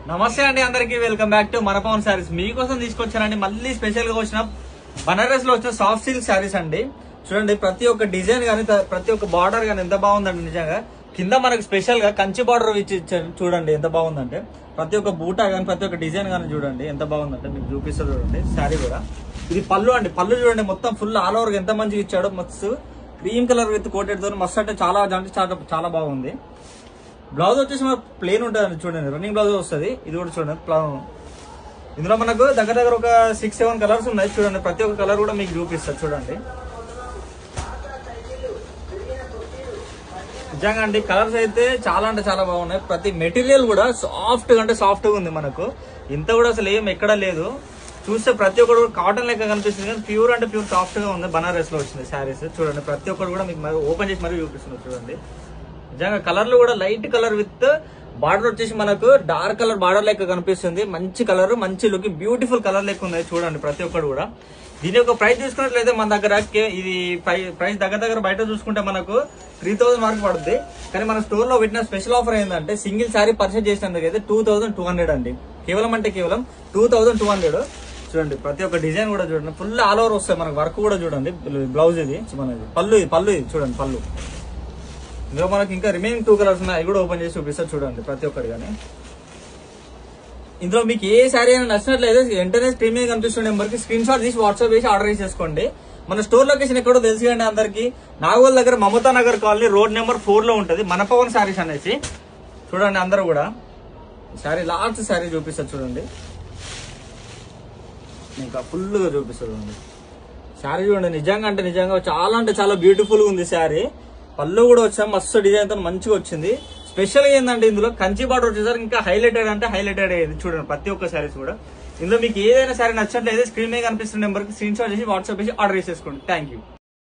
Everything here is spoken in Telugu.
నమస్తే అండి అందరికి వెల్కమ్ బ్యాక్ టు మన పవన్ శారీస్. మీకోసం తీసుకొచ్చానండి మళ్ళీ స్పెషల్ గా వచ్చిన బనారస్ లో వచ్చిన సాఫ్ట్ సిల్క్ శారీస్ అండి. చూడండి ప్రతి ఒక్క డిజైన్ గానీ ప్రతి ఒక్క బార్డర్ గానీ ఎంత బాగుందండి. నిజంగా కింద మనకు స్పెషల్ గా కంచి బార్డర్ ఇచ్చి ఇచ్చారు. చూడండి ఎంత బాగుందంటే ప్రతి ఒక్క బూటా గానీ ప్రతి ఒక్క డిజైన్ గానీ చూడండి ఎంత బాగుందంటే మీకు చూపిస్తారు. చూడండి శారీ కూడా ఇది పళ్ళు అండి. పళ్ళు చూడండి మొత్తం ఫుల్ ఆల్ ఓవర్ ఎంత మంచిగా ఇచ్చాడు. మస్తు క్రీమ్ కలర్ విత్ కోటెడ్ తో మస్తు అంటే చాలా బాగుంది. బ్లౌజ్ వచ్చేసి మనకు ప్లేన్ ఉంటుంది చూడండి, రన్నింగ్ బ్లౌజ్ వస్తుంది. ఇది కూడా చూడండి ఇందులో మనకు దగ్గర ఒక 6-7 కలర్స్ ఉన్నాయి. చూడండి ప్రతి ఒక్క కలర్ కూడా మీకు చూపిస్తారు. చూడండి నిజంగా అండి కలర్స్ అయితే చాలా అంటే చాలా బాగున్నాయి. ప్రతి మెటీరియల్ కూడా సాఫ్ట్ అంటే సాఫ్ట్ గా ఉంది. మనకు ఇంత కూడా అసలు ఏం ఎక్కడా లేదు. చూస్తే ప్రతి ఒక్కరు కాటన్ లెక్క కనిపిస్తుంది కానీ ప్యూర్ అంటే ప్యూర్ సాఫ్ట్ గా ఉంది. బనారస్ లో వచ్చింది శారీస్. చూడండి ప్రతి ఒక్కరు కూడా మీకు ఓపెన్ చేసి మరీ చూపిస్తున్నారు. చూడండి నిజంగా కలర్లు కూడా లైట్ కలర్ విత్ బార్డర్ వచ్చేసి మనకు డార్క్ కలర్ బార్డర్ లెక్క కనిపిస్తుంది. మంచి కలర్, మంచి లుక్, బ్యూటిఫుల్ కలర్ లెక్క ఉంది. చూడండి ప్రతి ఒక్కరు కూడా. దీని యొక్క ప్రైస్ చూసుకున్నట్లయితే మన దగ్గర ఇది ప్రైస్ దగ్గర బయట చూసుకుంటే మనకు 3000 వరకు పడుతుంది. కానీ మన స్టోర్ లో పెట్టిన స్పెషల్ ఆఫర్ ఏంటంటే సింగిల్ శారీ పర్చేజ్ చేసినందుకు అయితే 2200 అండి. కేవలం అంటే కేవలం 2200. చూడండి ప్రతి ఒక్క డిజైన్ కూడా చూడండి ఫుల్ ఆల్ ఓవర్ వస్తాయి. మనకు వర్క్ కూడా చూడండి. బ్లౌజ్ ఇది మనది, పళ్ళు ఇది చూడండి పళ్ళు. ఇందులో మనకి ఇంకా రిమైనింగ్ 2 కలర్స్ ఉన్నాయి. అవి కూడా ఓపెన్ చేసి చూపిస్తారు. చూడండి ప్రతి ఒక్కటి కానీ ఇందులో మీకు ఏ శారీ అయినా నచ్చినట్లయితే వెంటనే స్క్రీన్ మీద కనిపిస్తున్న నెంబర్ కి స్క్రీన్ షాట్ తీసి వాట్సాప్ చేసి ఆర్డర్ చేసేసుకోండి. మన స్టోర్ లొకేషన్ ఎక్కడో తెలుసుకండి అందరికి. నాగోల్ దగ్గర Mamata Nagar colony road number 4 లో ఉంటది మన పవన్ శారీస్ అనేసి. చూడండి అందరూ కూడా శారీ లాస్ట్ శారీ చూపిస్తారు. చూడండి ఇంకా ఫుల్ గా చూపిస్తారు. చూడండి శారీ చూడండి నిజంగా అంటే చాలా బ్యూటిఫుల్ గా ఉంది శారీ. పళ్ళు కూడా వచ్చా మస్తు డిజైన్ తో మంచిగా వచ్చింది. స్పెషల్ గా ఏంటంటే ఇందులో కంచి బార్డర్ వచ్చేసరికి ఇంకా హైలైటెడ్ అయ్యింది. చూడండి ప్రతి ఒక్క శారీస్ కూడా. ఇందులో మీకు ఏదైనా శారీ నచ్చినట్లయితే స్క్రీన్ మీద కనిపిస్తున్న నెంబర్ కి స్క్రీన్ షాట్ చేసి వాట్సాప్ చేసి ఆర్డర్ చేసేసుకోండి. Thank you.